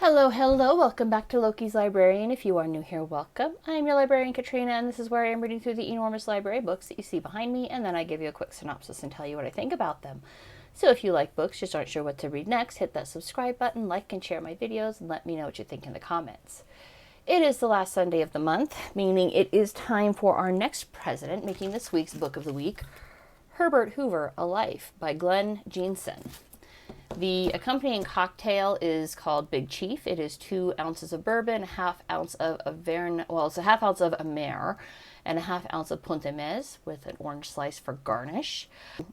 Hello, hello, welcome back to Loki's Librarian. If you are new here, welcome. I'm your librarian, Katrina, and this is where I am reading through the enormous library of books that you see behind me, and then I give you a quick synopsis and tell you what I think about them. So if you like books, just aren't sure what to read next, hit that subscribe button, like and share my videos, and let me know what you think in the comments. It is the last Sunday of the month, meaning it is time for our next president, making this week's book of the week, Herbert Hoover, A Life by Glenn Jeanson. The accompanying cocktail is called Big Chief. It is 2 ounces of bourbon, a half ounce of Auvergne, well, it's a half ounce of Amer, and a half ounce of Punt with an orange slice for garnish.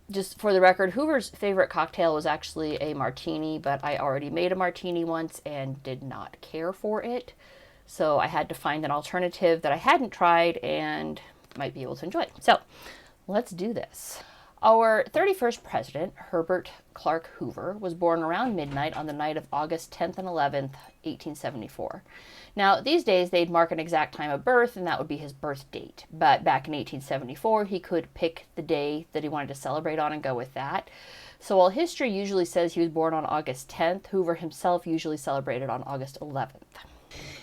Just for the record, Hoover's favorite cocktail was actually a martini, but I already made a martini once and did not care for it. So I had to find an alternative that I hadn't tried and might be able to enjoy. So let's do this. Our 31st president, Herbert Clark Hoover, was born around midnight on the night of August 10th and 11th, 1874. Now, these days, they'd mark an exact time of birth, and that would be his birth date. But back in 1874, he could pick the day that he wanted to celebrate on and go with that. So while history usually says he was born on August 10th, Hoover himself usually celebrated on August 11th.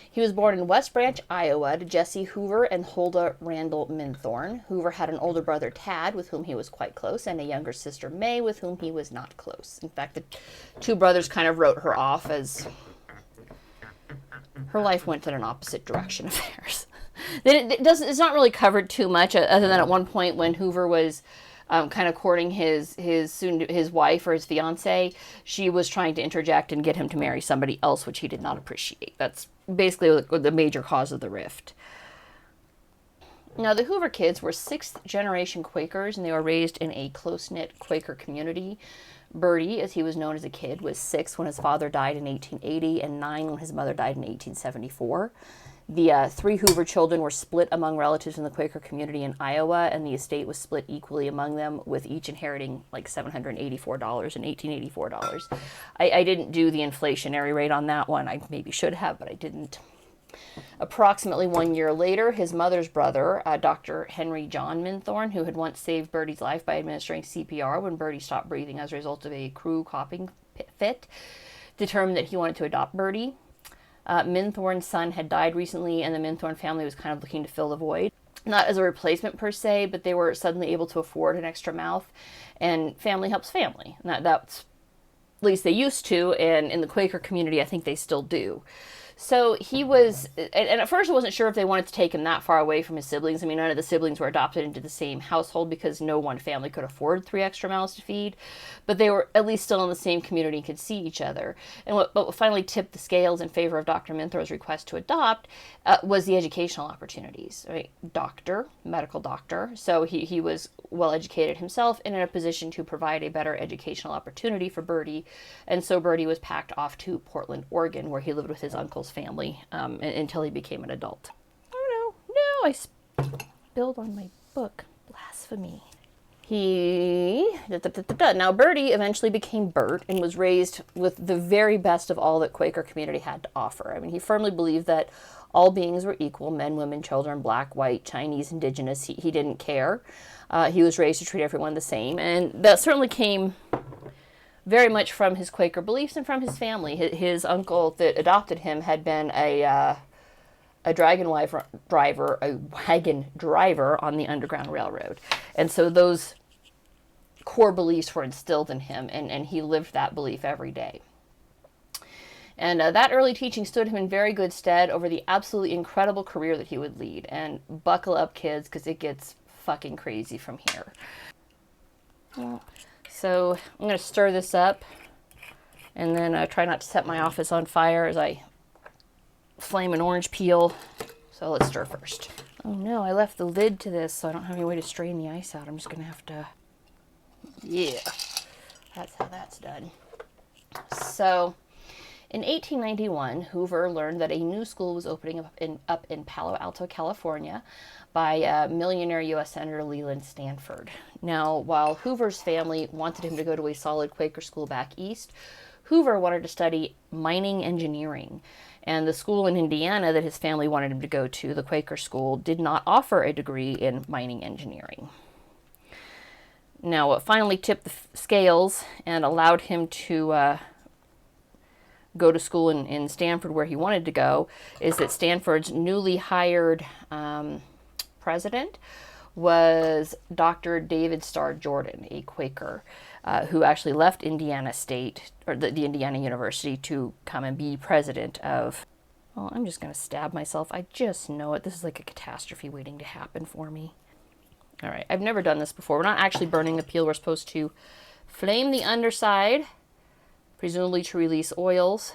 He was born in West Branch, Iowa, to Jesse Hoover and Huldah Randall Minthorn. Hoover had an older brother, Tad, with whom he was quite close, and a younger sister, May, with whom he was not close. In fact, the 2 brothers kind of wrote her off as her life went in an opposite direction of theirs. It's not really covered too much, other than at one point when Hoover was kind of courting his wife or his fiance, she was trying to interject and get him to marry somebody else, which he did not appreciate. That's basically the major cause of the rift. Now, the Hoover kids were 6th-generation Quakers, and they were raised in a close-knit Quaker community. Bertie, as he was known as a kid, was 6 when his father died in 1880 and 9 when his mother died in 1874. The 3 Hoover children were split among relatives in the Quaker community in Iowa, and the estate was split equally among them, with each inheriting like $784 and $1884. I didn't do the inflationary rate on that one. I maybe should have, but I didn't. Approximately 1 year later, his mother's brother, Dr. Henry John Minthorn, who had once saved Bertie's life by administering CPR when Bertie stopped breathing as a result of a croup coughing fit, determined that he wanted to adopt Bertie. Minthorn's son had died recently, and the Minthorn family was kind of looking to fill the void. Not as a replacement per se, but they were suddenly able to afford an extra mouth, and family helps family. And that's, at least they used to, and in the Quaker community, I think they still do. So he was, and at first I wasn't sure if they wanted to take him that far away from his siblings. I mean, none of the siblings were adopted into the same household because no one family could afford 3 extra mouths to feed, but they were at least still in the same community and could see each other. And what finally tipped the scales in favor of Dr. Minthorn's request to adopt was the educational opportunities. Right? Medical doctor, so he was well educated himself and in a position to provide a better educational opportunity for Bertie, and so Bertie was packed off to Portland, Oregon, where he lived with his uncle's family until he became an adult. Oh no, I spilled on my book. Blasphemy. Now Bertie eventually became Bert and was raised with the very best of all that Quaker community had to offer. I mean, he firmly believed that all beings were equal, men, women, children, black, white, Chinese, indigenous. He didn't care. He was raised to treat everyone the same, and that certainly came very much from his Quaker beliefs and from his family. His uncle that adopted him had been a wagon driver on the Underground Railroad. And so those core beliefs were instilled in him, and he lived that belief every day. And that early teaching stood him in very good stead over the absolutely incredible career that he would lead. And buckle up, kids, because it gets fucking crazy from here. So I'm going to stir this up and then try not to set my office on fire as I flame an orange peel. So let's stir first. Oh no, I left the lid to this, so I don't have any way to strain the ice out. I'm just going to have to, yeah, that's how that's done. So in 1891, Hoover learned that a new school was opening up in Palo Alto, California, by millionaire U.S. Senator Leland Stanford. Now, while Hoover's family wanted him to go to a solid Quaker school back east, Hoover wanted to study mining engineering. And the school in Indiana that his family wanted him to go to, the Quaker school, did not offer a degree in mining engineering. Now, what finally tipped the scales and allowed him to go to school in Stanford where he wanted to go, is that Stanford's newly hired president was Dr. David Starr Jordan, a Quaker, who actually left Indiana State, or the Indiana University, to come and be president of... Well, I'm just going to stab myself. I just know it. This is like a catastrophe waiting to happen for me. All right, I've never done this before. We're not actually burning the peel. We're supposed to flame the underside, presumably to release oils,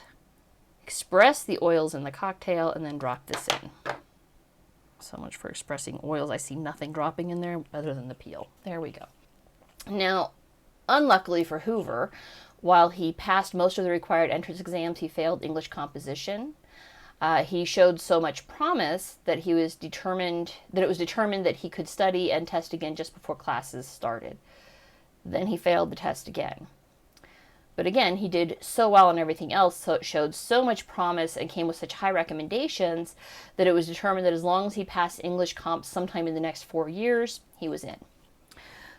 express the oils in the cocktail, and then drop this in. So much for expressing oils. I see nothing dropping in there other than the peel. There we go. Now, unluckily for Hoover, while he passed most of the required entrance exams, he failed English composition. He showed so much promise that it was determined that he could study and test again just before classes started. Then he failed the test again. But again, he did so well on everything else, so it showed so much promise and came with such high recommendations that it was determined that as long as he passed English comp sometime in the next 4 years, he was in.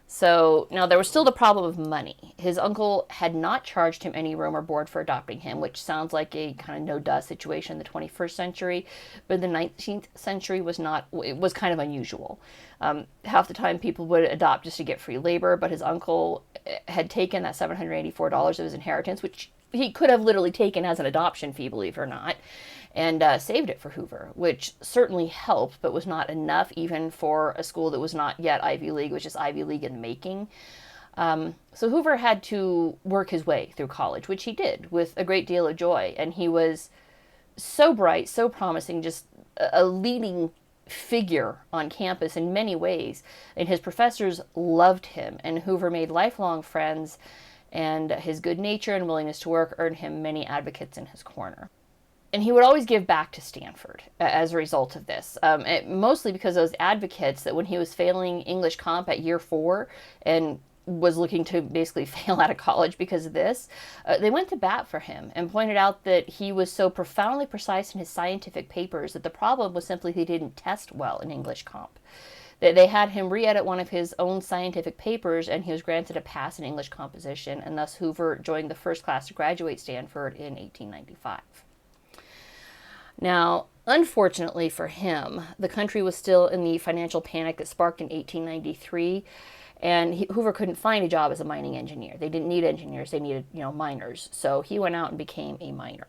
So now there was still the problem of money. His uncle had not charged him any room or board for adopting him, which sounds like a kind of no-duh situation in the 21st century, but the 19th century was kind of unusual. Half the time people would adopt just to get free labor, but his uncle had taken that $784 of his inheritance, which he could have literally taken as an adoption fee, believe it or not, and saved it for Hoover, which certainly helped, but was not enough even for a school that was not yet Ivy League, which is Ivy League in the making. So Hoover had to work his way through college, which he did with a great deal of joy. And he was so bright, so promising, just a leading figure on campus in many ways. And his professors loved him, and Hoover made lifelong friends, and his good nature and willingness to work earned him many advocates in his corner. And he would always give back to Stanford as a result of this, mostly because those advocates that when he was failing English comp at year 4 and was looking to basically fail out of college because of this, they went to bat for him and pointed out that he was so profoundly precise in his scientific papers that the problem was simply he didn't test well in English comp. They had him re-edit one of his own scientific papers, and he was granted a pass in English composition, and thus Hoover joined the first class to graduate Stanford in 1895. Now, unfortunately for him, the country was still in the financial panic that sparked in 1893, and Hoover couldn't find a job as a mining engineer. They didn't need engineers, they needed, miners. So he went out and became a miner.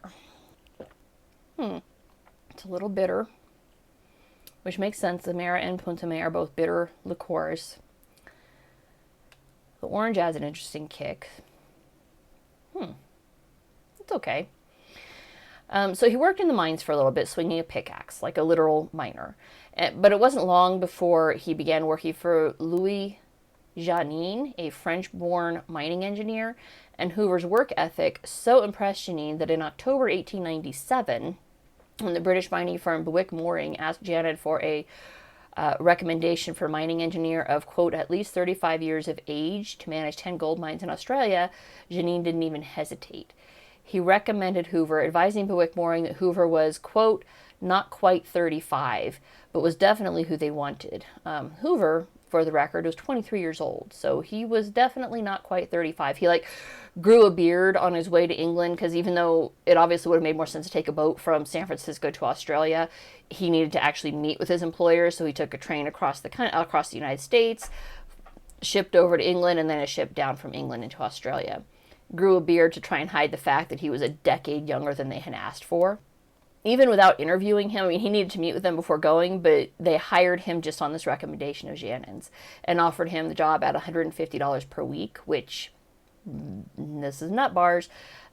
It's a little bitter, which makes sense. Amer and Punt are both bitter liqueurs. The orange has an interesting kick. It's okay. So he worked in the mines for a little bit, swinging a pickaxe, like a literal miner. But it wasn't long before he began working for Louis Janin, a French-born mining engineer, and Hoover's work ethic so impressed Janin that in October 1897, when the British mining firm Bourgon Mooring asked Janin for a recommendation for mining engineer of, quote, at least 35 years of age to manage 10 gold mines in Australia, Janin didn't even hesitate. He recommended Hoover, advising Bourgon Mooring that Hoover was, quote, not quite 35, but was definitely who they wanted. Hoover, for the record, was 23 years old, so he was definitely not quite 35. He, grew a beard on his way to England, because even though it obviously would have made more sense to take a boat from San Francisco to Australia, he needed to actually meet with his employer, so he took a train across the United States, shipped over to England, and then a ship down from England into Australia. Grew a beard to try and hide the fact that he was a decade younger than they had asked for. Even without interviewing him, he needed to meet with them before going, but they hired him just on this recommendation of Janin's and offered him the job at $150 per week, which, this is nut bars,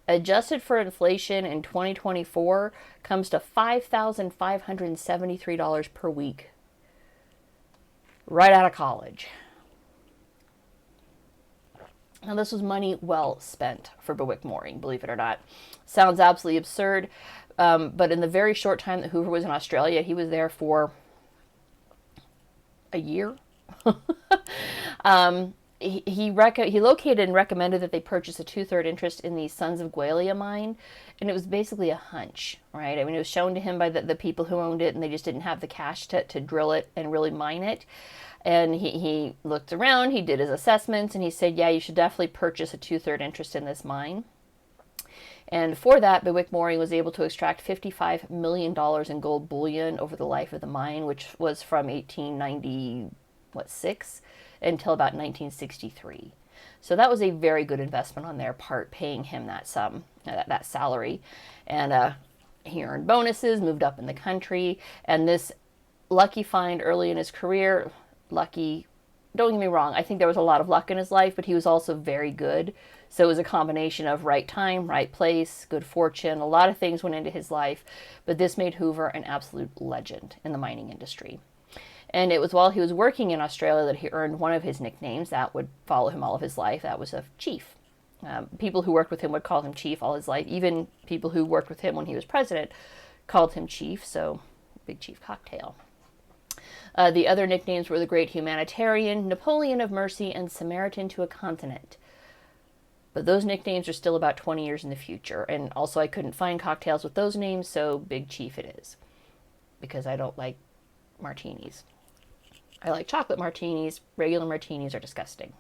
adjusted for inflation in 2024, comes to $5,573 per week right out of college. Now, this was money well spent for Bourgon Mooring, believe it or not. Sounds absolutely absurd, but in the very short time that Hoover was in Australia, he was there for a year. He located and recommended that they purchase a 2/3 interest in the Sons of Gwalia mine, and it was basically a hunch, right? It was shown to him by the people who owned it, and they just didn't have the cash to drill it and really mine it. And he looked around, he did his assessments, and he said, yeah, you should definitely purchase a 2/3 interest in this mine. And for that, Bewick Moring was able to extract $55 million in gold bullion over the life of the mine, which was from 1896 until about 1963. So that was a very good investment on their part, paying him that sum, that salary. And he earned bonuses, moved up in the country, and this lucky find early in his career, lucky, don't get me wrong, I think there was a lot of luck in his life, but he was also very good. So it was a combination of right time, right place, good fortune, a lot of things went into his life, but this made Hoover an absolute legend in the mining industry. And it was while he was working in Australia that he earned one of his nicknames that would follow him all of his life. That was of Chief. People who worked with him would call him Chief all his life. Even people who worked with him when he was president called him Chief, so Big Chief Cocktail. The other nicknames were the Great Humanitarian, Napoleon of Mercy, and Samaritan to a Continent. But those nicknames are still about 20 years in the future. And also I couldn't find cocktails with those names, so Big Chief it is. Because I don't like martinis. I like chocolate martinis. Regular martinis are disgusting.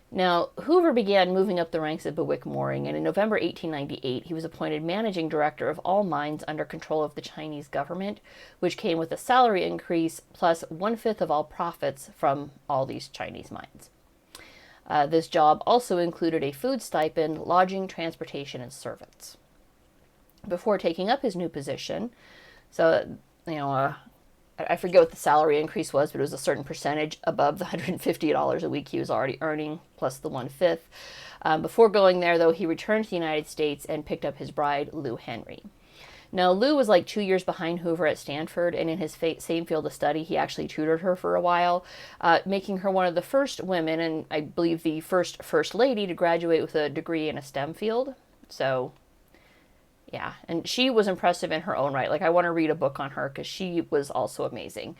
Now, Hoover began moving up the ranks at Bewick Moring, and in November 1898, he was appointed managing director of all mines under control of the Chinese government, which came with a salary increase plus 1/5 of all profits from all these Chinese mines. This job also included a food stipend, lodging, transportation, and servants. Before taking up his new position, so, I forget what the salary increase was, but it was a certain percentage above the $150 a week he was already earning, plus the 1/5. Before going there, though, he returned to the United States and picked up his bride, Lou Henry. Now, Lou was like 2 years behind Hoover at Stanford, and in his same field of study, he actually tutored her for a while, making her one of the first women, and I believe the first lady, to graduate with a degree in a STEM field. So, yeah, and she was impressive in her own right. Like, I want to read a book on her because she was also amazing.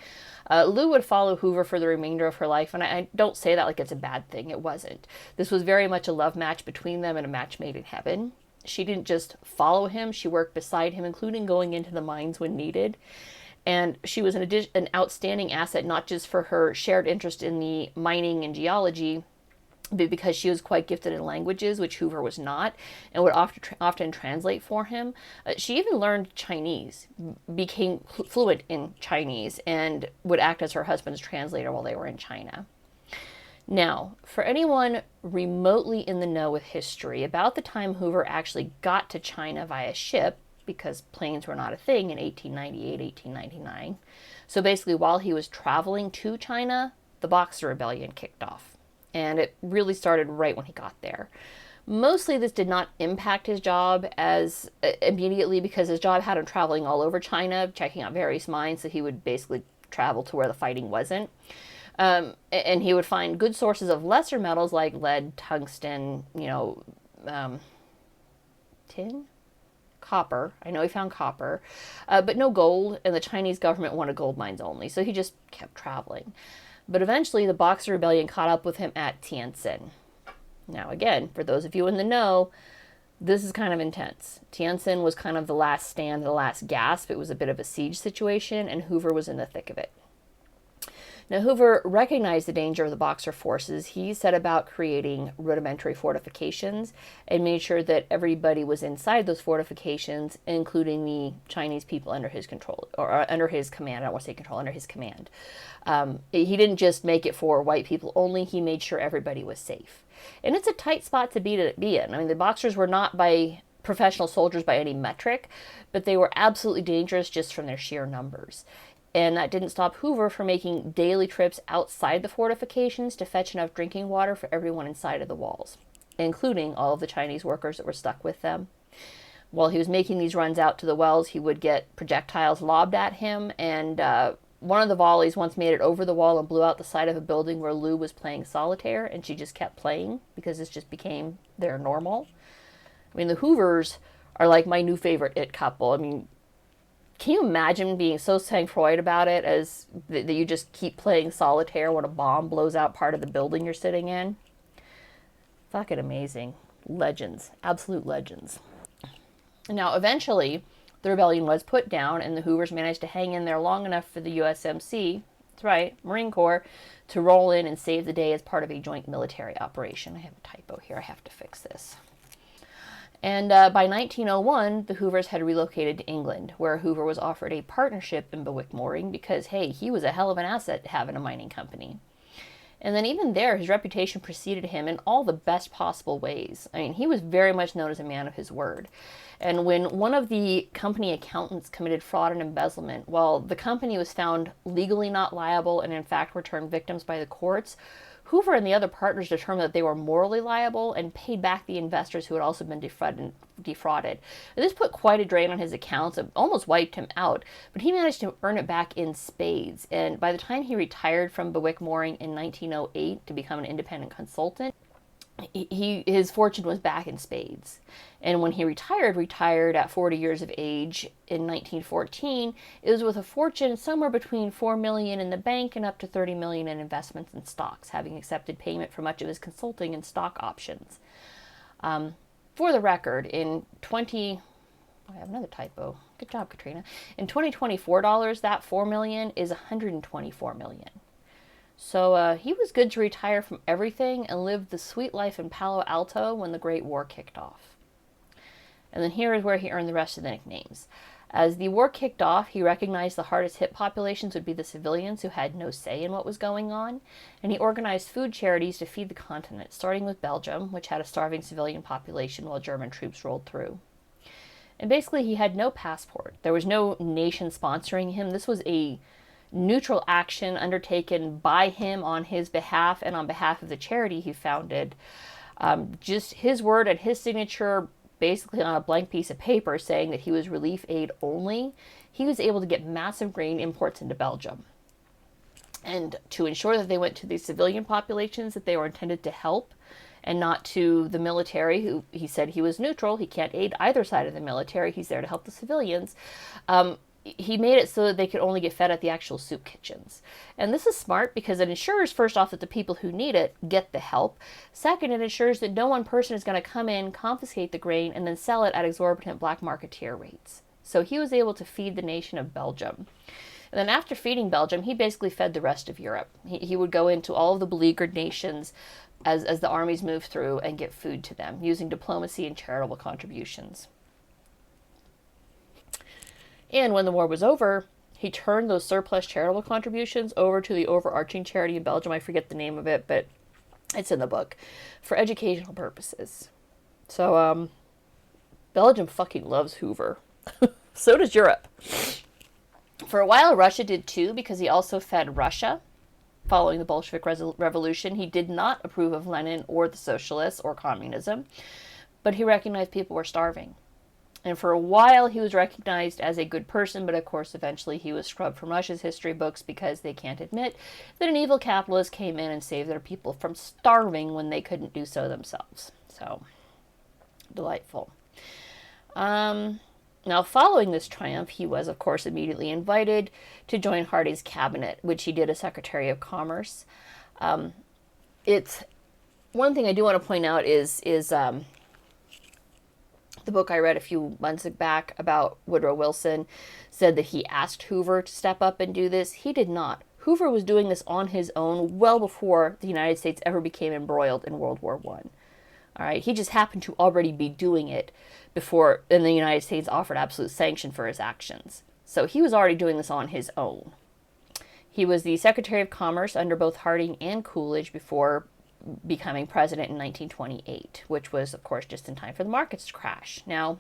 Lou would follow Hoover for the remainder of her life, and I don't say that like it's a bad thing. It wasn't. This was very much a love match between them and a match made in heaven. She didn't just follow him. She worked beside him, including going into the mines when needed. And she was an outstanding asset, not just for her shared interest in the mining and geology, but because she was quite gifted in languages, which Hoover was not, and would often translate for him. She even learned Chinese, became fluent in Chinese, and would act as her husband's translator while they were in China. Now, for anyone remotely in the know with history, about the time Hoover actually got to China via ship, because planes were not a thing in 1898, 1899, so basically while he was traveling to China, the Boxer Rebellion kicked off. And it really started right when he got there. Mostly this did not impact his job as immediately because his job had him traveling all over China, checking out various mines, so he would basically travel to where the fighting wasn't. And he would find good sources of lesser metals like lead, tungsten, tin? Copper. I know he found copper, but no gold, and the Chinese government wanted gold mines only, so he just kept traveling. But eventually the Boxer Rebellion caught up with him at Tientsin. Now again, for those of you in the know, this is kind of intense. Tientsin was kind of the last stand, the last gasp. It was a bit of a siege situation, and Hoover was in the thick of it. Now, Hoover recognized the danger of the Boxer forces. He set about creating rudimentary fortifications and made sure that everybody was inside those fortifications, including the Chinese people under his control, or under his command. I don't want to say control, under his command. He didn't just make it for white people only. He made sure everybody was safe. And it's a tight spot to be in. I mean, the Boxers were not by professional soldiers by any metric, but they were absolutely dangerous just from their sheer numbers. And that didn't stop Hoover from making daily trips outside the fortifications to fetch enough drinking water for everyone inside of the walls, including all of the Chinese workers that were stuck with them. While he was making these runs out to the wells, he would get projectiles lobbed at him, and one of the volleys once made it over the wall and blew out the side of a building where Lou was playing solitaire, and she just kept playing because this just became their normal. I mean, the Hoovers are like my new favorite it couple. I mean, can you imagine being so sang-froid about it as that you just keep playing solitaire when a bomb blows out part of the building you're sitting in? Fucking amazing. Legends. Absolute legends. Now, eventually, the rebellion was put down, and the Hoovers managed to hang in there long enough for the USMC, that's right, Marine Corps, to roll in and save the day as part of a joint military operation. I have a typo here. I have to fix this. And by 1901, the Hoovers had relocated to England, where Hoover was offered a partnership in Bowick Mooring because, hey, he was a hell of an asset having a mining company. And then even there, his reputation preceded him in all the best possible ways. I mean, he was very much known as a man of his word. And when one of the company accountants committed fraud and embezzlement, while the company was found legally not liable and in fact returned victims by the courts, Hoover and the other partners determined that they were morally liable and paid back the investors who had also been defrauded. This put quite a drain on his accounts. It almost wiped him out, but he managed to earn it back in spades. And by the time he retired from Bowick Mooring in 1908 to become an independent consultant, his fortune was back in spades. And when he retired at 40 years of age in 1914, it was with a fortune somewhere between $4 million in the bank and up to $30 million in investments in stocks, having accepted payment for much of his consulting and stock options. For the record, I have another typo. Good job, Katrina. In 2024 dollars, that $4 million is $124 million. So he was good to retire from everything and lived the sweet life in Palo Alto when the Great War kicked off. And then here is where he earned the rest of the nicknames. As the war kicked off, he recognized the hardest hit populations would be the civilians who had no say in what was going on, and he organized food charities to feed the continent, starting with Belgium, which had a starving civilian population while German troops rolled through. And basically, he had no passport. There was no nation sponsoring him. This was a neutral action undertaken by him on his behalf and on behalf of the charity he founded. Just his word and his signature basically on a blank piece of paper saying that he was relief aid only. He was able to get massive grain imports into Belgium. And to ensure that they went to the civilian populations that they were intended to help and not to the military, who he said he was neutral, he can't aid either side of the military, he's there to help the civilians, he made it so that they could only get fed at the actual soup kitchens. And this is smart because it ensures, first off, that the people who need it get the help. Second, it ensures that no one person is going to come in, confiscate the grain, and then sell it at exorbitant black marketeer rates. So he was able to feed the nation of Belgium. And then after feeding Belgium, he basically fed the rest of Europe. He would go into all of the beleaguered nations as the armies moved through and get food to them, using diplomacy and charitable contributions. And when the war was over, he turned those surplus charitable contributions over to the overarching charity in Belgium. I forget the name of it, but it's in the book, for educational purposes. So, Belgium fucking loves Hoover. So does Europe. For a while, Russia did too, because he also fed Russia. Following the Bolshevik Revolution, he did not approve of Lenin or the socialists or communism, but he recognized people were starving. And for a while, he was recognized as a good person, but of course, eventually he was scrubbed from Russia's history books because they can't admit that an evil capitalist came in and saved their people from starving when they couldn't do so themselves. So, delightful. Now, following this triumph, he was, of course, immediately invited to join Hardy's cabinet, which he did as Secretary of Commerce. It's one thing I do want to point out is the book I read a few months back about Woodrow Wilson said that he asked Hoover to step up and do this. He did not. Hoover was doing this on his own well before the United States ever became embroiled in World War I. All right, he just happened to already be doing it before, and the United States offered absolute sanction for his actions. So he was already doing this on his own. He was the Secretary of Commerce under both Harding and Coolidge before becoming president in 1928, which was, of course, just in time for the markets to crash. Now,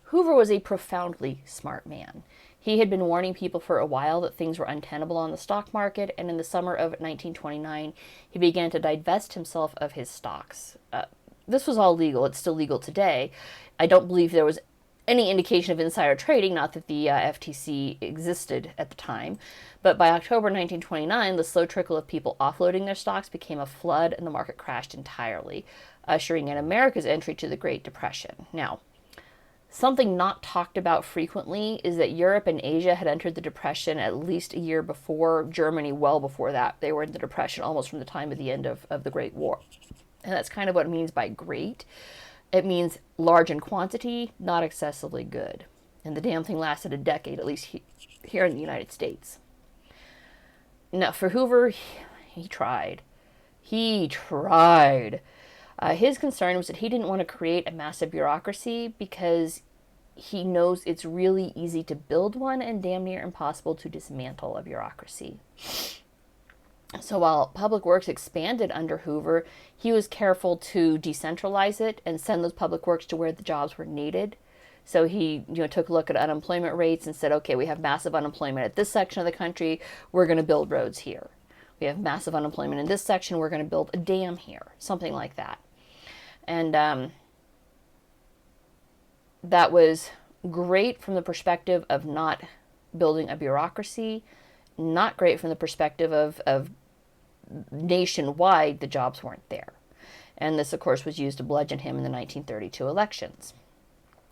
Hoover was a profoundly smart man. He had been warning people for a while that things were untenable on the stock market, and in the summer of 1929, he began to divest himself of his stocks. This was all legal. It's still legal today. I don't believe there was any indication of insider trading, not that the FTC existed at the time. But by October 1929, the slow trickle of people offloading their stocks became a flood, and the market crashed entirely, ushering in America's entry to the Great Depression. Now, something not talked about frequently is that Europe and Asia had entered the Depression at least a year before. Germany, well before that. They were in the Depression almost from the time of the end of the Great War. And that's kind of what it means by great. It means large in quantity, not excessively good. And the damn thing lasted a decade, at least here in the United States. Now, for Hoover, he tried. He tried. His concern was that he didn't want to create a massive bureaucracy because he knows it's really easy to build one and damn near impossible to dismantle a bureaucracy. So while public works expanded under Hoover, he was careful to decentralize it and send those public works to where the jobs were needed. So he, took a look at unemployment rates and said, okay, we have massive unemployment at this section of the country, we're going to build roads here. We have massive unemployment in this section, we're going to build a dam here, something like that. And that was great from the perspective of not building a bureaucracy, not great from the perspective of nationwide, the jobs weren't there. And this, of course, was used to bludgeon him in the 1932 elections.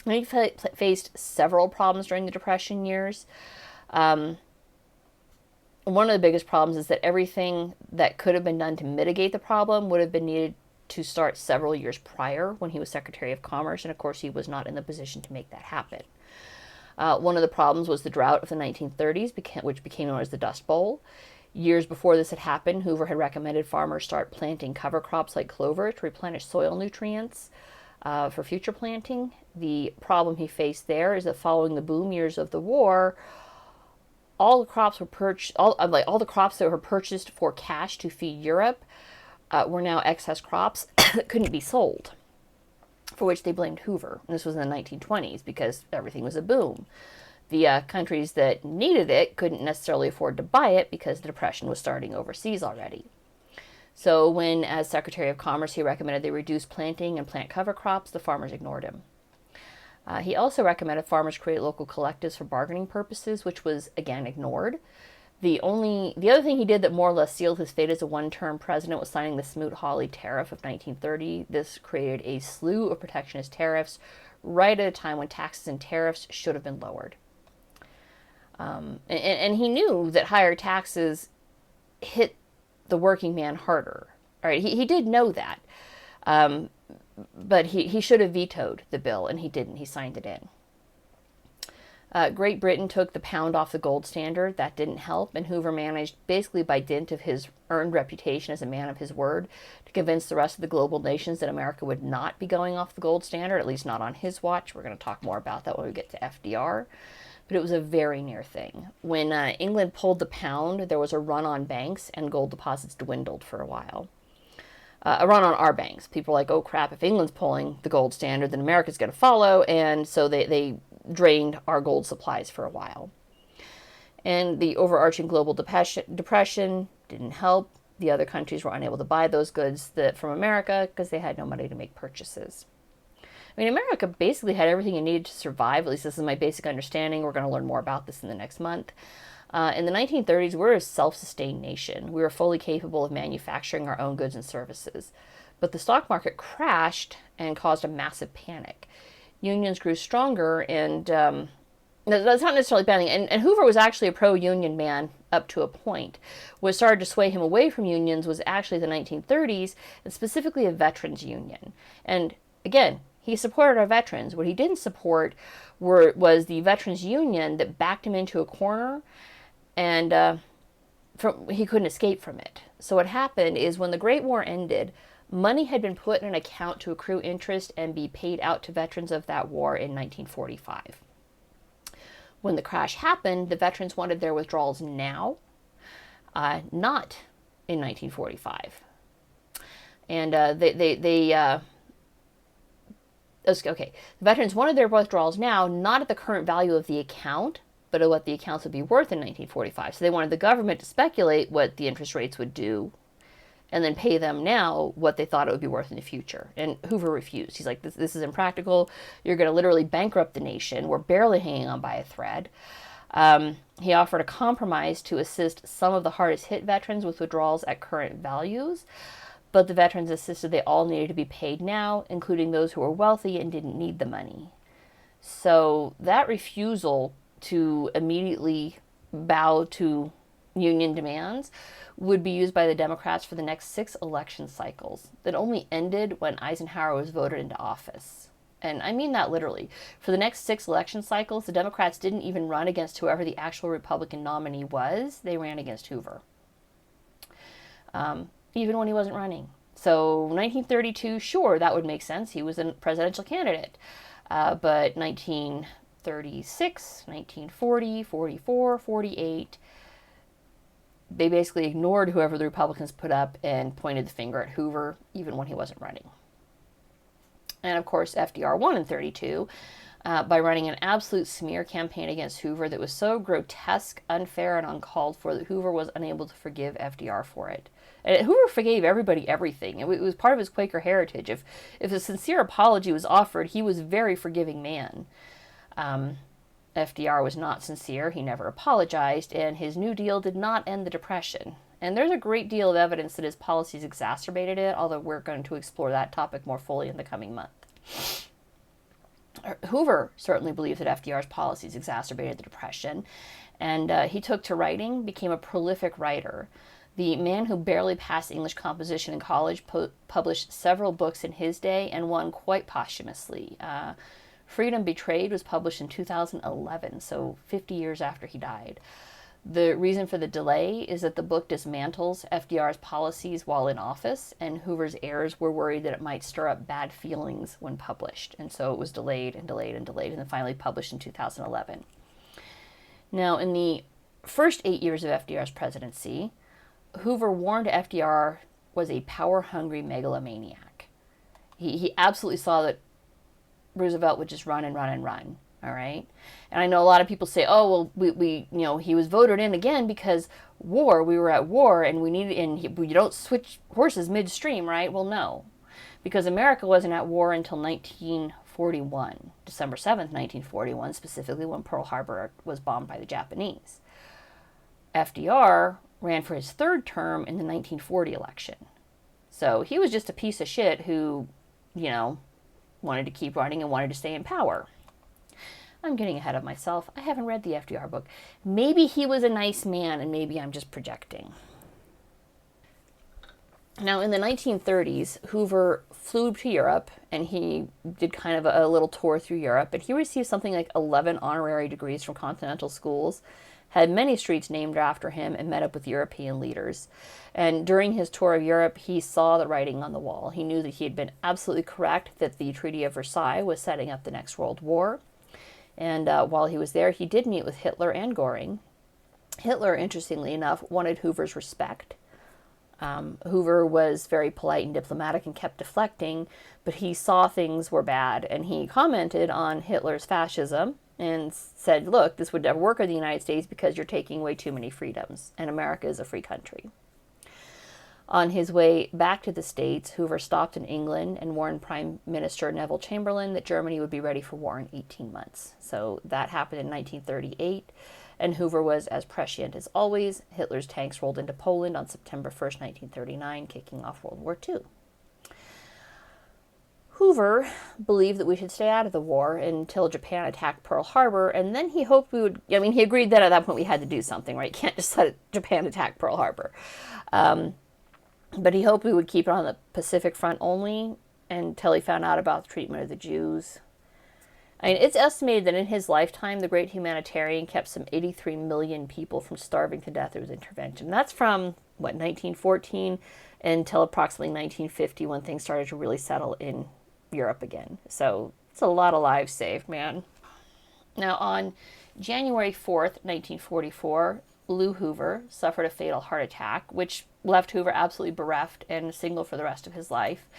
And he faced several problems during the Depression years. One of the biggest problems is that everything that could have been done to mitigate the problem would have been needed to start several years prior when he was Secretary of Commerce, and of course he was not in the position to make that happen. One of the problems was the drought of the 1930s, which became known as the Dust Bowl. Years before this had happened, Hoover had recommended farmers start planting cover crops like clover to replenish soil nutrients for future planting. The problem he faced there is that following the boom years of the war, all the crops all the crops that were purchased for cash to feed Europe were now excess crops that couldn't be sold, for which they blamed Hoover. And this was in the 1920s because everything was a boom. The countries that needed it couldn't necessarily afford to buy it because the Depression was starting overseas already. So when, as Secretary of Commerce, he recommended they reduce planting and plant cover crops, the farmers ignored him. He also recommended farmers create local collectives for bargaining purposes, which was, again, ignored. The other thing he did that more or less sealed his fate as a one-term president was signing the Smoot-Hawley Tariff of 1930. This created a slew of protectionist tariffs right at a time when taxes and tariffs should have been lowered. And he knew that higher taxes hit the working man harder. All right, he did know that. But he should have vetoed the bill, and he didn't. He signed it in. Great Britain took the pound off the gold standard. That didn't help, and Hoover managed, basically by dint of his earned reputation as a man of his word, to convince the rest of the global nations that America would not be going off the gold standard, at least not on his watch. We're going to talk more about that when we get to FDR. But it was a very near thing. When England pulled the pound, there was a run on banks, and gold deposits dwindled for a while. A run on our banks. People were like, oh crap, if England's pulling the gold standard, then America's going to follow, and so they drained our gold supplies for a while. And the overarching global depression didn't help. The other countries were unable to buy those goods from America because they had no money to make purchases. I mean, America basically had everything it needed to survive. At least this is my basic understanding. We're going to learn more about this in the next month. In the 1930s, we were a self-sustained nation. We were fully capable of manufacturing our own goods and services. But the stock market crashed and caused a massive panic. Unions grew stronger, and that's not necessarily bad thing. And Hoover was actually a pro-union man up to a point. What started to sway him away from unions was actually the 1930s, and specifically a veterans union. And again, he supported our veterans. What he didn't support was the veterans union that backed him into a corner, and he couldn't escape from it. So what happened is when the Great War ended, money had been put in an account to accrue interest and be paid out to veterans of that war in 1945. When the crash happened, the veterans wanted their withdrawals now, not in 1945. And the veterans wanted their withdrawals now, not at the current value of the account, but at what the accounts would be worth in 1945. So they wanted the government to speculate what the interest rates would do, and then pay them now what they thought it would be worth in the future. And Hoover refused. He's like, this is impractical. You're going to literally bankrupt the nation. We're barely hanging on by a thread. He offered a compromise to assist some of the hardest hit veterans with withdrawals at current values, but the veterans insisted they all needed to be paid now, including those who were wealthy and didn't need the money. So that refusal to immediately bow to union demands would be used by the Democrats for the next 6 election cycles that only ended when Eisenhower was voted into office. And I mean that literally. For the next 6 election cycles, the Democrats didn't even run against whoever the actual Republican nominee was. They ran against Hoover. Even when he wasn't running. So 1932, sure, that would make sense. He was a presidential candidate. But 1936, 1940, 44, 48, they basically ignored whoever the Republicans put up and pointed the finger at Hoover, even when he wasn't running. And of course, FDR won in 32 by running an absolute smear campaign against Hoover that was so grotesque, unfair, and uncalled for that Hoover was unable to forgive FDR for it. And Hoover forgave everybody everything. It was part of his Quaker heritage. If a sincere apology was offered, he was a very forgiving man. FDR was not sincere. He never apologized, and his New Deal did not end the Depression. And there's a great deal of evidence that his policies exacerbated it, although we're going to explore that topic more fully in the coming month. Hoover certainly believed that FDR's policies exacerbated the Depression, and he took to writing, became a prolific writer. The man who barely passed English composition in college published several books in his day, and one quite posthumously. Freedom Betrayed was published in 2011, so 50 years after he died. The reason for the delay is that the book dismantles FDR's policies while in office, and Hoover's heirs were worried that it might stir up bad feelings when published, and so it was delayed and delayed and delayed, and then finally published in 2011. Now, in the first 8 years of FDR's presidency, Hoover warned FDR was a power-hungry megalomaniac. He absolutely saw that Roosevelt would just run and run and run. All right. And I know a lot of people say, oh, well, we he was voted in again because war, we were at war and we needed, and you don't switch horses midstream, right? Well, no, because America wasn't at war until 1941, December 7th, 1941, specifically when Pearl Harbor was bombed by the Japanese. FDR ran for his third term in the 1940 election. So he was just a piece of shit who, wanted to keep running and wanted to stay in power. I'm getting ahead of myself. I haven't read the FDR book. Maybe he was a nice man and maybe I'm just projecting. Now, in the 1930s, Hoover flew to Europe and he did kind of a little tour through Europe, and he received something like 11 honorary degrees from continental schools, had many streets named after him, and met up with European leaders. And during his tour of Europe, he saw the writing on the wall. He knew that he had been absolutely correct that the Treaty of Versailles was setting up the next World War. And while he was there, he did meet with Hitler and Göring. Hitler, interestingly enough, wanted Hoover's respect. Hoover was very polite and diplomatic and kept deflecting, but he saw things were bad, and he commented on Hitler's fascism and said, look, this would never work in the United States because you're taking away too many freedoms, and America is a free country. On his way back to the States, Hoover stopped in England and warned Prime Minister Neville Chamberlain that Germany would be ready for war in 18 months. So that happened in 1938, and Hoover was as prescient as always. Hitler's tanks rolled into Poland on September 1st, 1939, kicking off World War II. Hoover believed that we should stay out of the war until Japan attacked Pearl Harbor, and then he hoped we would, he agreed that at that point we had to do something, right? You can't just let Japan attack Pearl Harbor. But he hoped we would keep it on the Pacific front only until he found out about the treatment of the Jews. It's estimated that in his lifetime, the great humanitarian kept some 83 million people from starving to death through his intervention. That's from, 1914 until approximately 1950 when things started to really settle in Europe again. So it's a lot of lives saved, man. Now, on January 4th, 1944, Lou Hoover suffered a fatal heart attack, which left Hoover absolutely bereft and single for the rest of his life.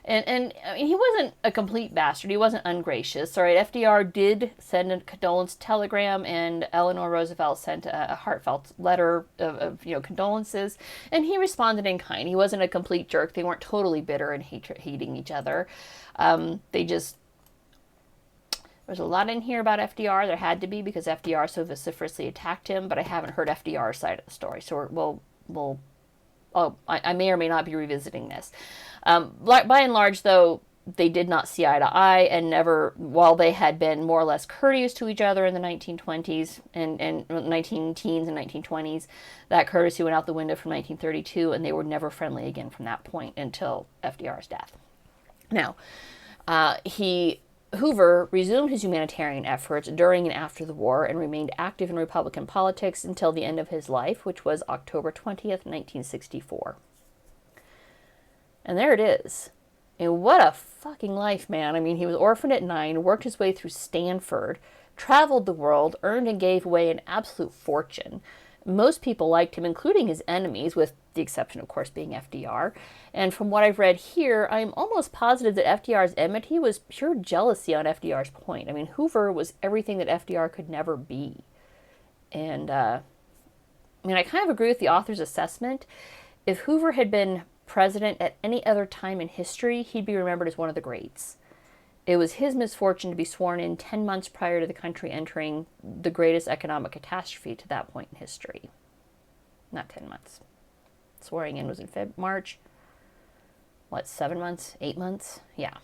And he wasn't a complete bastard. He wasn't ungracious. All right, FDR did send a condolence telegram, and Eleanor Roosevelt sent a heartfelt letter of condolences, and he responded in kind. He wasn't a complete jerk. They weren't totally bitter and hating each other. There's a lot in here about FDR. There had to be, because FDR so vociferously attacked him, but I haven't heard FDR's side of the story. So I may or may not be revisiting this. By and large, though, they did not see eye to eye, and never, while they had been more or less courteous to each other in the 1920s and 19-teens and 1920s, that courtesy went out the window from 1932, and they were never friendly again from that point until FDR's death. Now, Hoover resumed his humanitarian efforts during and after the war and remained active in Republican politics until the end of his life, which was October 20th, 1964. And there it is. And what a fucking life, man. I mean, he was orphaned at 9, worked his way through Stanford, traveled the world, earned and gave away an absolute fortune. Most people liked him, including his enemies, with the exception, of course, being FDR. And from what I've read here, I'm almost positive that FDR's enmity was pure jealousy on FDR's point. I mean, Hoover was everything that FDR could never be. And, I kind of agree with the author's assessment. If Hoover had been president at any other time in history, he'd be remembered as one of the greats. It was his misfortune to be sworn in 10 months prior to the country entering the greatest economic catastrophe to that point in history. Not 10 months. Swearing in was in March. 7 months? 8 months? Yeah.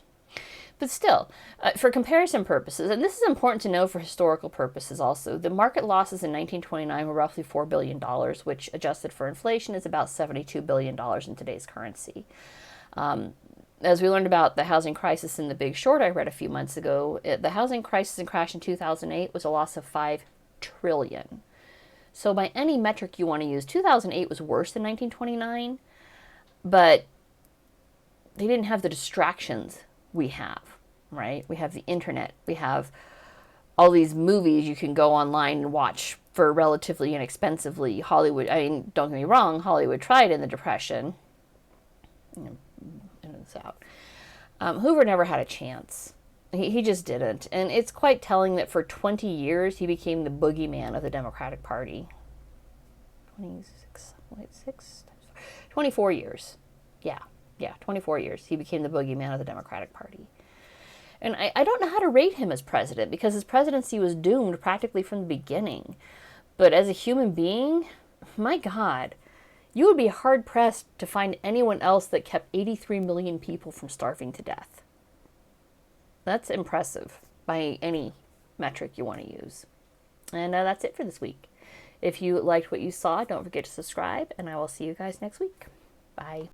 But still, for comparison purposes, and this is important to know for historical purposes also, the market losses in 1929 were roughly $4 billion, which adjusted for inflation is about $72 billion in today's currency. As we learned about the housing crisis in The Big Short I read a few months ago, the housing crisis and crash in 2008 was a loss of $5 trillion. So by any metric you want to use, 2008 was worse than 1929, but they didn't have the distractions we have, right? We have the internet. We have all these movies you can go online and watch for relatively inexpensively. Hollywood, don't get me wrong, Hollywood tried in the Depression. And it's out. Hoover never had a chance. He just didn't. And it's quite telling that for 20 years, he became the boogeyman of the Democratic Party. 24 years. Yeah, 24 years. He became the boogeyman of the Democratic Party. And I don't know how to rate him as president, because his presidency was doomed practically from the beginning. But as a human being, my God, you would be hard-pressed to find anyone else that kept 83 million people from starving to death. That's impressive by any metric you want to use. And that's it for this week. If you liked what you saw, don't forget to subscribe, and I will see you guys next week. Bye.